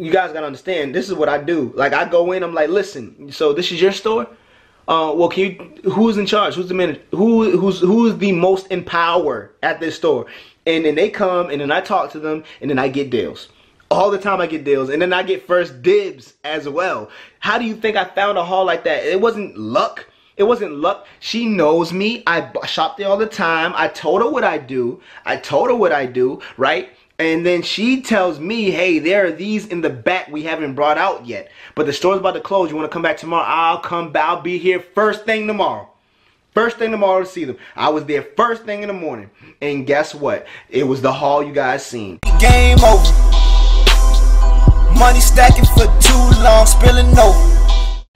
you guys gotta understand, this is what I do. Like, I go in, I'm like, listen, so this is your store? Well, who's in charge? Who's the manager? Who is the most in power at this store? And then they come, and then I talk to them, and then I get deals. All the time I get deals, and then I get first dibs as well. How do you think I found a haul like that? It wasn't luck. It wasn't luck. She knows me. I shop there all the time. I told her what I do. Right? And then she tells me, hey, there are these in the back we haven't brought out yet. But the store's about to close. You want to come back tomorrow? I'll be here first thing tomorrow. First thing tomorrow to see them. I was there first thing in the morning. And guess what? It was the haul you guys seen. Game over. Money stacking for too long, spilling over.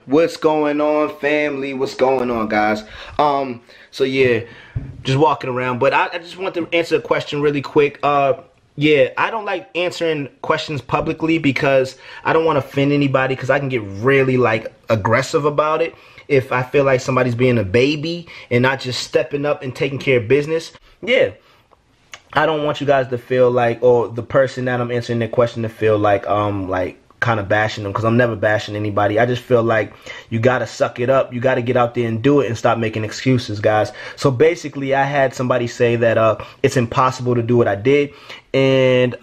What's going on, family? What's going on, guys? So yeah, just walking around. But I just want to answer a question really quick. Yeah, I don't like answering questions publicly because I don't want to offend anybody, because I can get really like aggressive about it if I feel like somebody's being a baby and not just stepping up and taking care of business. Yeah, I don't want you guys to feel like, or the person that I'm answering their question to feel like kind of bashing them, because I'm never bashing anybody. I just feel like you gotta suck it up. You gotta get out there and do it and stop making excuses, guys. So basically, I had somebody say that it's impossible to do what I did, and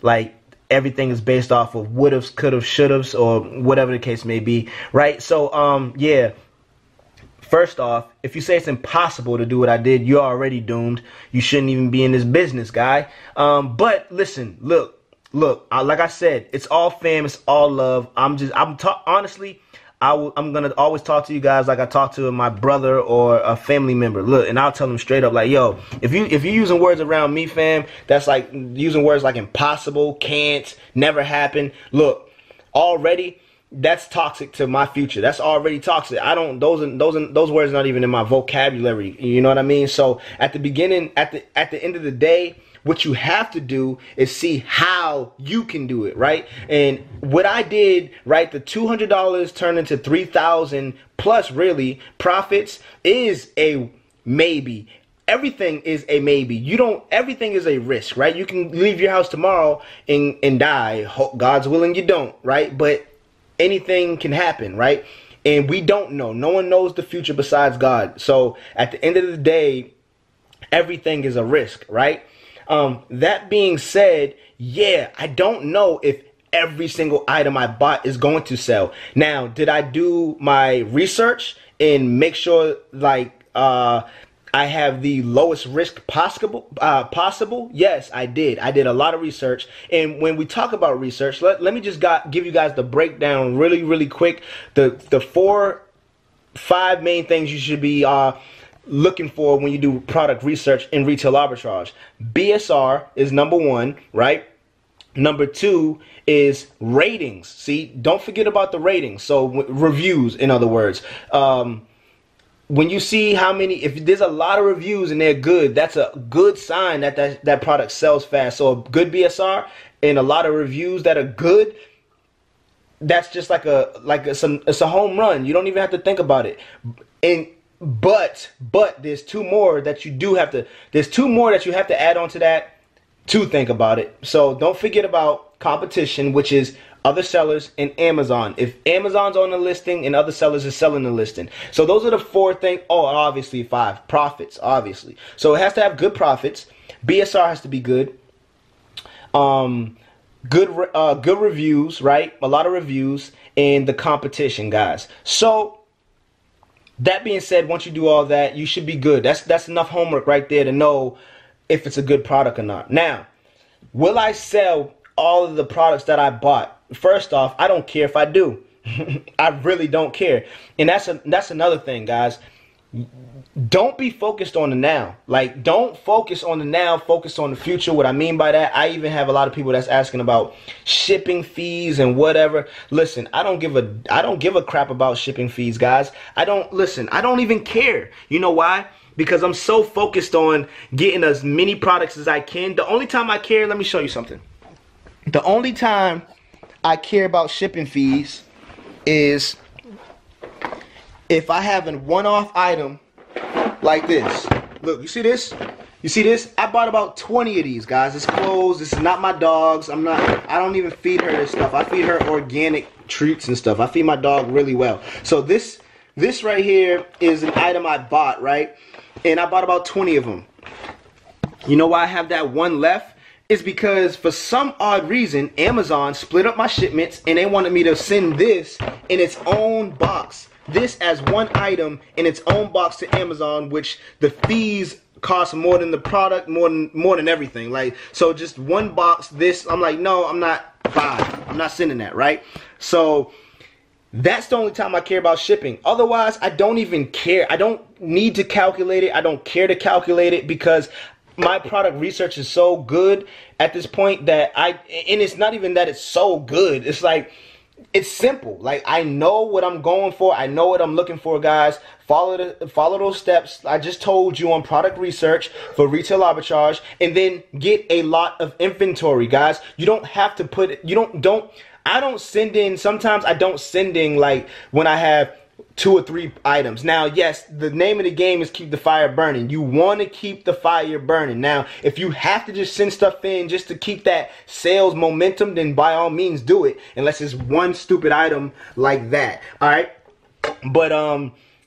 like everything is based off of would'ves, could've, should'ves, or whatever the case may be, right? So yeah. First off, if you say it's impossible to do what I did, you're already doomed. You shouldn't even be in this business, guy. But listen, look, like I said, it's all fam, it's all love. Honestly, I'm gonna always talk to you guys like I talk to my brother or a family member. Look, and I'll tell them straight up, like, yo, if you're using words around me, fam, that's like using words like impossible, can't, never happen. Look, already, that's toxic to my future. That's already toxic. Those words are not even in my vocabulary. You know what I mean? So at the beginning, at the end of the day, what you have to do is see how you can do it, right? And what I did, right, the $200 turned into $3,000 plus really profits is a maybe. Everything is a maybe. Everything is a risk, right? You can leave your house tomorrow and die. God's willing you don't, right? But anything can happen, right? And we don't know. No one knows the future besides God. So at the end of the day, everything is a risk, right? That being said, yeah, I don't know if every single item I bought is going to sell. Now, did I do my research and make sure like I have the lowest risk possible? Yes, I did. I did a lot of research. And when we talk about research, let me just give you guys the breakdown really quick. The 4-5 main things you should be looking for when you do product research in retail arbitrage. BSR is number 1, right? Number 2 is ratings. See, don't forget about the ratings. So reviews, in other words. When you see how many, if there's a lot of reviews and they're good, that's a good sign that that product sells fast. So a good BSR and a lot of reviews that are good, that's just it's a home run. You don't even have to think about it. But there's two more that you have to add on to that to think about it. So don't forget about competition, which is other sellers and Amazon. If Amazon's on the listing and other sellers are selling the listing. So those are the 4 things. Oh, obviously 5. Profits, obviously. So it has to have good profits. BSR has to be good. Good reviews, right? A lot of reviews, and the competition, guys. So that being said, once you do all that, you should be good. That's enough homework right there to know if it's a good product or not. Now, will I sell all of the products that I bought? First off, I don't care if I do. I really don't care. And that's another thing, guys. Don't be focused on the now. Like, don't focus on the now, focus on the future. What I mean by that, I even have a lot of people that's asking about shipping fees and whatever. Listen, I don't give a crap about shipping fees, guys. I don't even care. You know why? Because I'm so focused on getting as many products as I can. The only time I care, let me show you something. The only time I care about shipping fees is if I have a one-off item like this. Look, you see this? You see this? I bought about 20 of these, guys. It's clothes. This is not my dog's. I don't even feed her this stuff. I feed her organic treats and stuff. I feed my dog really well. So this right here is an item I bought, right? And I bought about 20 of them. You know why I have that one left? It's because for some odd reason, Amazon split up my shipments and they wanted me to send this in its own box. This as one item in its own box to Amazon, which the fees cost more than the product, more than everything. Like, so just one box, this, I'm like, no, I'm not sending that, right? So that's the only time I care about shipping. Otherwise, I don't even care. I don't need to calculate it. I don't care to calculate it because my product research is so good at this point that and it's not even that it's so good. It's like, it's simple. Like, I know what I'm going for. I know what I'm looking for, guys. Follow those steps I just told you on product research for retail arbitrage, and then get a lot of inventory, guys. You don't have to put, I don't send in, sometimes I don't send in like when I have 2 or 3 items. Now, yes, the name of the game is keep the fire burning. You want to keep the fire burning. Now, if you have to just send stuff in just to keep that sales momentum, then by all means do it. Unless it's one stupid item like that. Alright? But,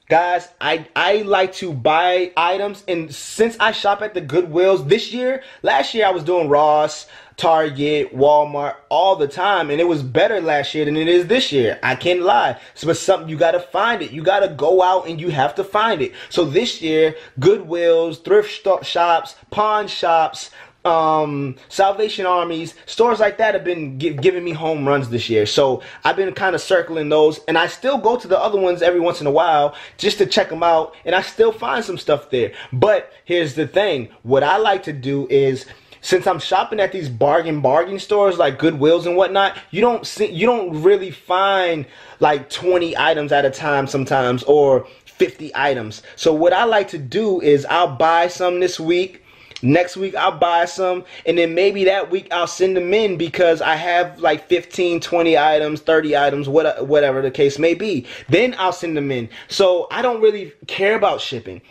guys, I like to buy items, and since I shop at the Goodwills this year, last year I was doing Ross, Target, Walmart all the time, and it was better last year than it is this year. I can't lie. So it's something, you gotta find it. You gotta go out and you have to find it. So this year, Goodwills, thrift shops, pawn shops, Salvation Armies, stores like that have been giving me home runs this year. So I've been kind of circling those, and I still go to the other ones every once in a while just to check them out, and I still find some stuff there. But here's the thing, what I like to do is, since I'm shopping at these bargain stores like Goodwills and whatnot, you don't really find like 20 items at a time sometimes, or 50 items. So what I like to do is I'll buy some this week. Next week I'll buy some, and then maybe that week I'll send them in because I have like 15, 20 items, 30 items, whatever the case may be. Then I'll send them in. So I don't really care about shipping.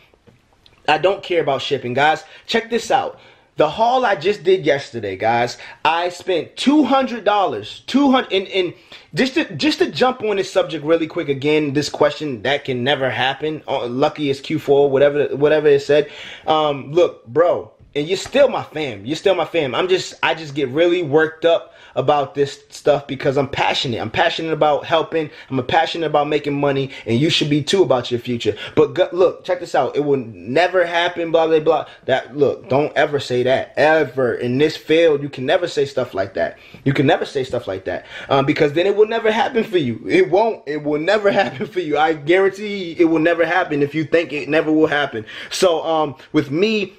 I don't care about shipping, guys. Check this out. The haul I just did yesterday, guys, I spent $200. And just to jump on this subject really quick again, this question that can never happen. Lucky it's Q4, whatever it said. Look, bro, and you're still my fam. You're still my fam. I just get really worked up about this stuff because I'm passionate. I'm passionate about helping. I'm passionate about making money, and you should be too about your future. But look, check this out. It will never happen, blah, blah, blah. Look, don't ever say that. Ever. In this field, you can never say stuff like that. You can never say stuff like that. Because then it will never happen for you. It won't. It will never happen for you. I guarantee it will never happen if you think it never will happen. So, with me,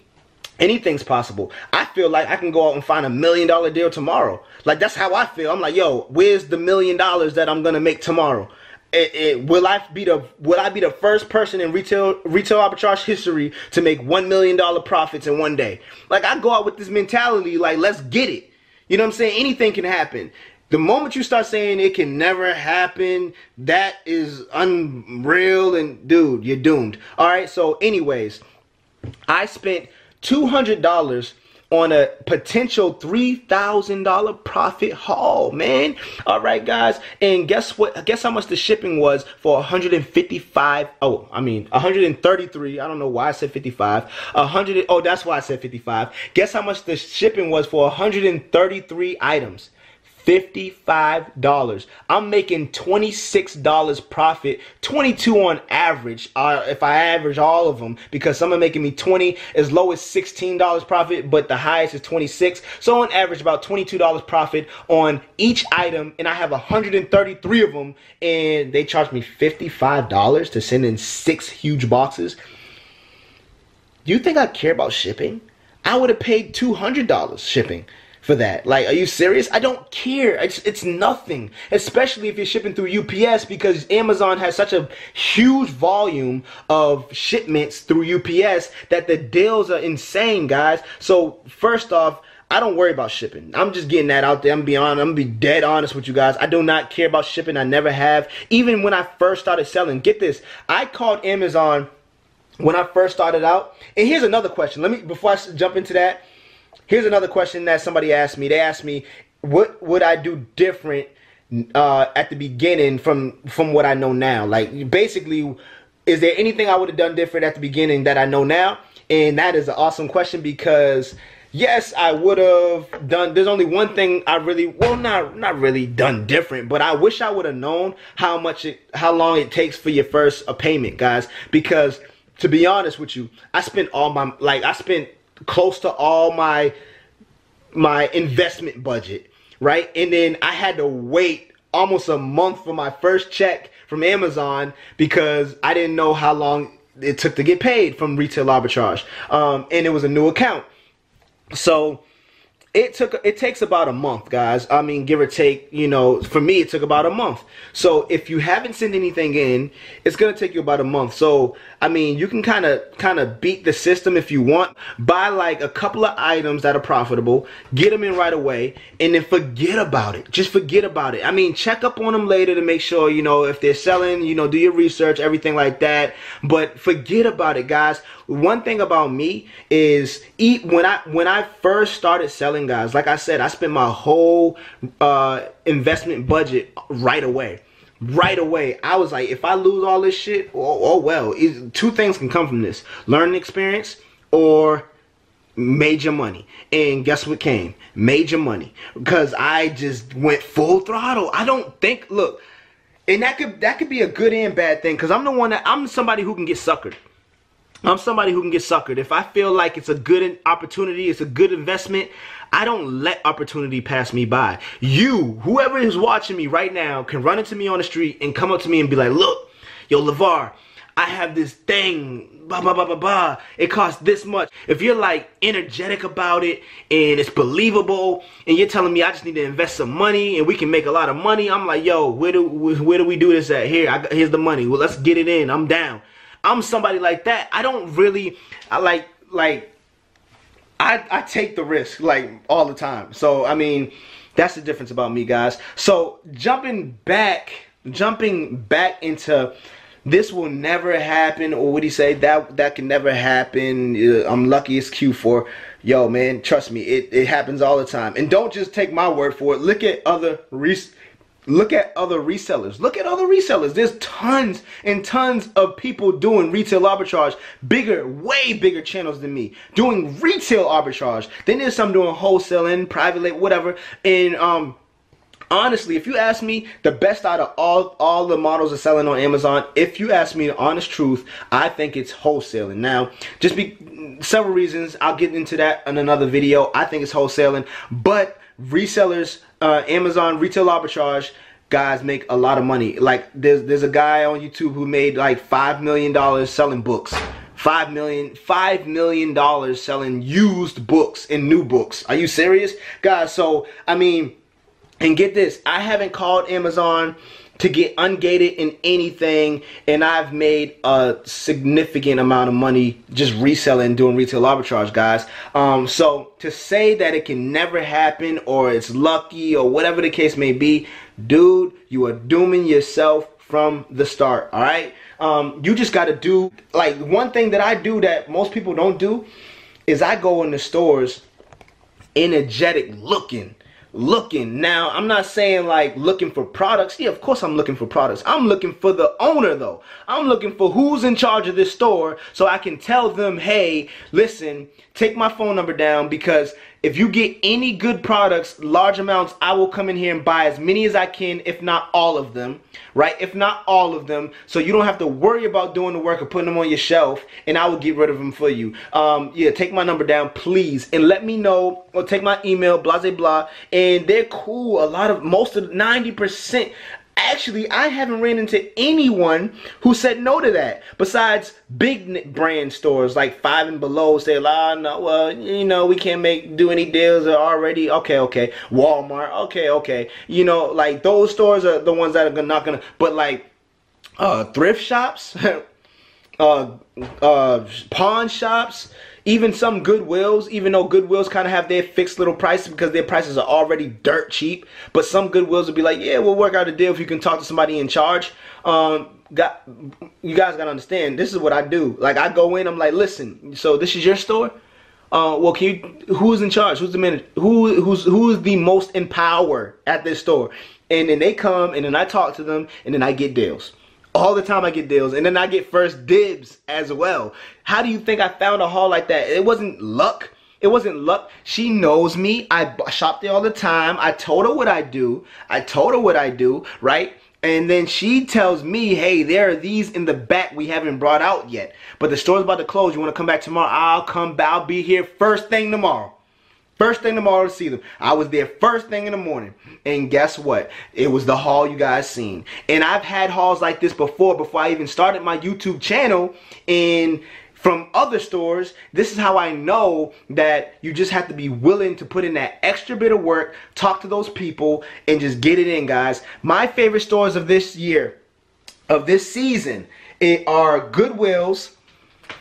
anything's possible. I feel like I can go out and find $1 million deal tomorrow. Like, that's how I feel. I'm like, yo, where's the $1 million that I'm gonna make tomorrow? Will I be the first person in retail arbitrage history to make $1 million profits in one day? Like, I go out with this mentality, like, let's get it. You know what I'm saying? Anything can happen. The moment you start saying it can never happen, that is unreal, and dude, you're doomed. All right. So, anyways, I spent $200 on a potential $3,000 profit haul, man. All right, guys, and guess what? Guess how much the shipping was for 155? Oh, I mean 133. I don't know why I said 55. 100. Oh, that's why I said 55. Guess how much the shipping was for 133 items? $55. I'm making $26 profit, 22 on average, if I average all of them, because some are making me 20, as low as $16 profit, but the highest is 26. So on average, about $22 profit on each item, and I have 133 of them, and they charge me $55 to send in 6 huge boxes. Do you think I care about shipping? I would have paid $200 shipping for that. Like, are you serious? I don't care. It's nothing, especially if you're shipping through UPS, because Amazon has such a huge volume of shipments through UPS that the deals are insane, guys. So first off, I don't worry about shipping. I'm just getting that out there. I'm gonna be dead honest with you guys. I do not care about shipping. I never have. Even when I first started selling, get this, I called Amazon when I first started out, and here's another question. Before I jump into that, here's another question that somebody asked me. They asked me, what would I do different at the beginning from what I know now? Like, basically, is there anything I would have done different at the beginning that I know now? And that is an awesome question, because yes, I would have done, there's only one thing I really, well, not really done different, but I wish I would have known how long it takes for your first payment, guys. Because to be honest with you, I spent close to all my investment budget, right? And then I had to wait almost a month for my first check from Amazon because I didn't know how long it took to get paid from retail arbitrage. And it was a new account. So it takes about a month, guys. I mean, give or take, you know, for me it took about a month. So if you haven't sent anything in, it's gonna take you about a month. So I mean, you can kind of beat the system if you want. Buy like a couple of items that are profitable, get them in right away, and then forget about it. Just forget about it. I mean, check up on them later to make sure, you know, if they're selling, you know, do your research, everything like that. But forget about it, guys. One thing about me is when I first started selling, guys, like I said, I spent my whole investment budget right away. Right away. I was like, if I lose all this shit, oh well. Two things can come from this: learning experience or major money. And guess what came? Major money. Because I just went full throttle. I don't think, look, and that could be a good and bad thing, because I'm somebody who can get suckered. I'm somebody who can get suckered. If I feel like it's a good opportunity, it's a good investment, I don't let opportunity pass me by. Whoever is watching me right now, can run into me on the street and come up to me and be like, look, yo, Lavar, I have this thing, blah, blah, blah, blah, blah. It costs this much. If you're like energetic about it and it's believable and you're telling me I just need to invest some money and we can make a lot of money, I'm like, yo, where do we do this at? Here's the money. Well, let's get it in. I'm down. I'm somebody like that. I don't really, I take the risk like all the time. So I mean, that's the difference about me, guys. So jumping back into this will never happen, or what do you say, that can never happen. I'm lucky it's Q4. Yo, man, trust me, it happens all the time. And don't just take my word for it. Look at other resellers. Look at other resellers. There's tons and tons of people doing retail arbitrage, way bigger channels than me, doing retail arbitrage. Then there's some doing wholesaling, private label, whatever. And honestly, if you ask me, the best out of all the models are selling on Amazon, if you ask me the honest truth, I think it's wholesaling. Now, several reasons, I'll get into that in another video. I think it's wholesaling, but resellers, Amazon retail arbitrage guys make a lot of money. Like there's a guy on YouTube who made like $5 million selling books. $5 million selling used books and new books. Are you serious, guys? So I mean, and get this, I haven't called Amazon to get ungated in anything, and I've made a significant amount of money just reselling, doing retail arbitrage, guys. So to say that it can never happen, or it's lucky, or whatever the case may be, dude, you are dooming yourself from the start, all right? You just got to do, like, one thing that I do that most people don't do is I go in the stores energetic looking. Now, I'm not saying like looking for products. Yeah, of course I'm looking for products. I'm looking for the owner though. I'm looking for who's in charge of this store, so I can tell them, hey, listen, take my phone number down, because if you get any good products, large amounts, I will come in here and buy as many as I can, if not all of them, right? If not all of them, so you don't have to worry about doing the work of putting them on your shelf, and I will get rid of them for you. Yeah, take my number down, please, and let me know, or take my email, blah, blah, blah, and they're cool. Most of 90%. Actually, I haven't ran into anyone who said no to that, besides big brand stores like 5 and below say, ah, no, well, you know, we can't do any deals already. Okay. Walmart, okay. You know, like those stores are the ones that are not gonna, but like thrift shops, pawn shops, even some Goodwills, even though Goodwills kind of have their fixed little prices because their prices are already dirt cheap, but some Goodwills will be like, yeah, we'll work out a deal if you can talk to somebody in charge. You guys gotta understand, this is what I do. Like, I go in, I'm like, listen, so this is your store? Well, who's in charge? Who's the manager? Who's the most in power at this store? And then they come, and then I talk to them, and then I get deals. All the time I get deals, and then I get first dibs as well. How do you think I found a haul like that? It wasn't luck. It wasn't luck. She knows me. I shop there all the time. I told her what I do. Right? And then she tells me, hey, there are these in the back we haven't brought out yet. But the store's about to close. You want to come back tomorrow? I'll be here first thing tomorrow. First thing tomorrow to see them. I was there first thing in the morning. And guess what? It was the haul you guys seen. And I've had hauls like this before I even started my YouTube channel. And from other stores, this is how I know that you just have to be willing to put in that extra bit of work, talk to those people, and just get it in, guys. My favorite stores of this year, of this season, are Goodwills,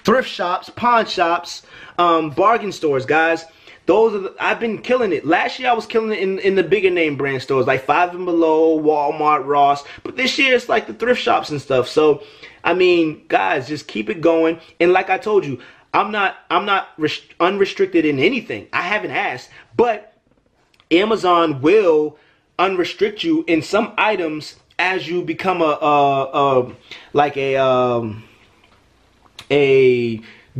thrift shops, pawn shops, bargain stores, guys. Those are I've been killing it. Last year I was killing it in the bigger name brand stores like 5 and Below, Walmart, Ross. But this year it's like the thrift shops and stuff. So, I mean, guys, just keep it going. And like I told you, I'm not unrestricted in anything. I haven't asked, but Amazon will unrestrict you in some items as you become a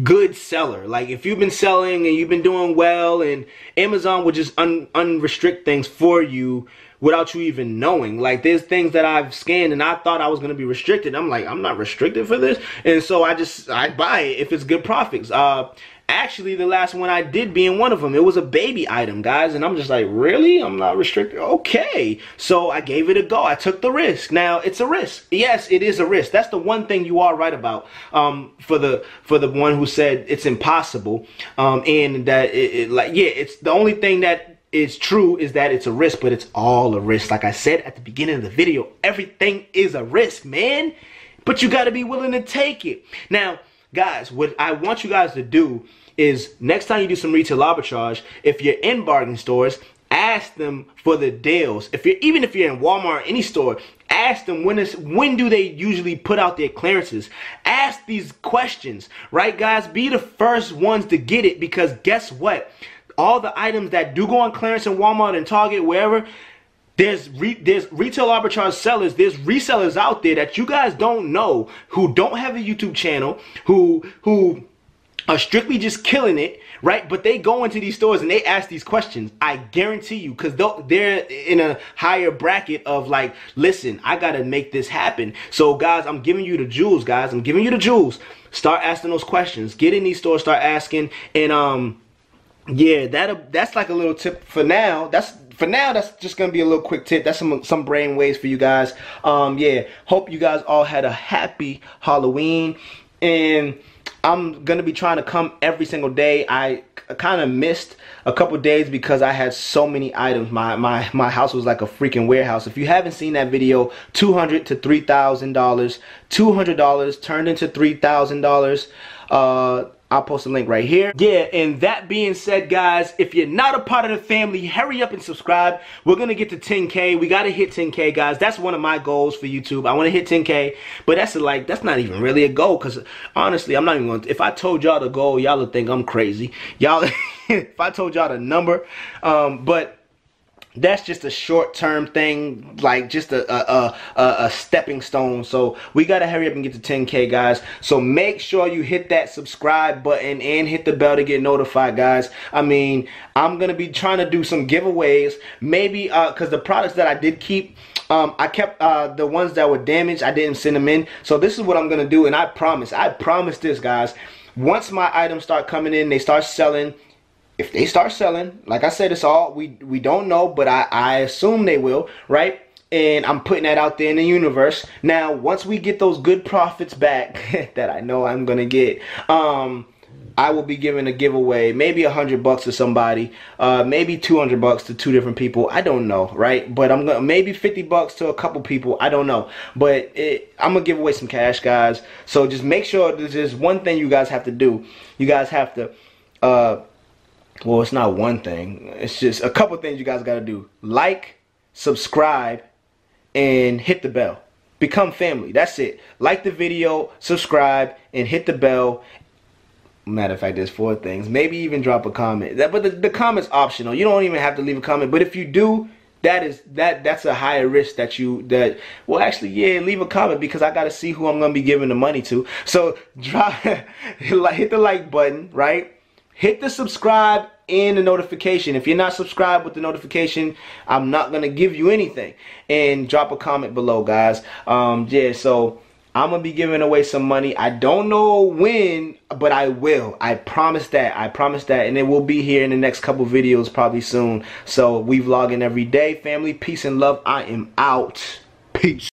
good seller. Like, if you've been selling and you've been doing well, and Amazon will just unrestrict things for you without you even knowing. Like, there's things that I've scanned and I thought I was going to be restricted. I'm like, I'm not restricted for this. And so I buy it if it's good profits. Actually, the last one I did being one of them, it was a baby item, guys. And I'm just like, really? I'm not restricted? Okay. So I gave it a go. I took the risk. Now, it's a risk. Yes, it is a risk. That's the one thing you are right about. For the one who said it's impossible. And that it's the only thing that is true is that it's a risk, but it's all a risk. Like I said at the beginning of the video, everything is a risk, man. But you got to be willing to take it. Now, guys, what I want you guys to do is next time you do some retail arbitrage, if you're in bargain stores, ask them for the deals. Even if you're in Walmart or any store, ask them when do they usually put out their clearances. Ask these questions, right, guys? Be the first ones to get it, because guess what? All the items that do go on clearance in Walmart and Target, wherever, there's retail arbitrage sellers, there's resellers out there that you guys don't know, who don't have a YouTube channel, who are strictly just killing it, right? But they go into these stores and they ask these questions. I guarantee you, because they're in a higher bracket of like, listen, I gotta make this happen. So guys, I'm giving you the jewels, guys. I'm giving you the jewels. Start asking those questions. Get in these stores, start asking, and yeah, that's like a little tip for now. That's just gonna be a little quick tip. That's some brain waves for you guys. Yeah, hope you guys all had a happy Halloween, and I'm gonna be trying to come every single day. I kind of missed a couple days because I had so many items. My house was like a freaking warehouse. If you haven't seen that video, $200 to $3,000, $200 turned into $3,000. I'll post a link right here. Yeah, and that being said, guys, if you're not a part of the family, hurry up and subscribe. We're gonna get to 10K. We gotta hit 10K, guys. That's one of my goals for YouTube. I wanna hit 10K, but that's not even really a goal, because honestly, I'm not even gonna, if I told y'all the goal, y'all would think I'm crazy. Y'all, if I told y'all the number, but that's just a short-term thing, like just a stepping stone. So we gotta hurry up and get to 10K, guys. So make sure you hit that subscribe button and hit the bell to get notified, guys. I mean, I'm gonna be trying to do some giveaways, maybe because the products that I did keep, I kept the ones that were damaged. I didn't send them in. So this is what I'm gonna do, and I promise this, guys. Once my items start coming in, they start selling. If they start selling, like I said, it's all, we don't know, but I assume they will, right? And I'm putting that out there in the universe. Now, once we get those good profits back that I know I'm gonna get, I will be giving a giveaway, maybe $100 to somebody, maybe $200 to 2 different people. I don't know, right? But I'm gonna maybe $50 to a couple people. I don't know, but I'm gonna give away some cash, guys. So just make sure there's just one thing you guys have to do. You guys have to well, it's not one thing. It's just a couple things you guys got to do. Like, subscribe, and hit the bell. Become family. That's it. Like the video, subscribe, and hit the bell. Matter of fact, there's 4 things. Maybe even drop a comment. But the comment's optional. You don't even have to leave a comment. But if you do, that's a higher risk well, actually, yeah, leave a comment, because I gotta see who I'm gonna be giving the money to. So hit the like button, right? Hit the subscribe and the notification. If you're not subscribed with the notification, I'm not gonna give you anything. And drop a comment below, guys. Yeah, so I'm gonna be giving away some money. I don't know when, but I will. I promise that. I promise that. And it will be here in the next couple videos probably soon. So we vlogging every day, family. Peace and love. I am out. Peace.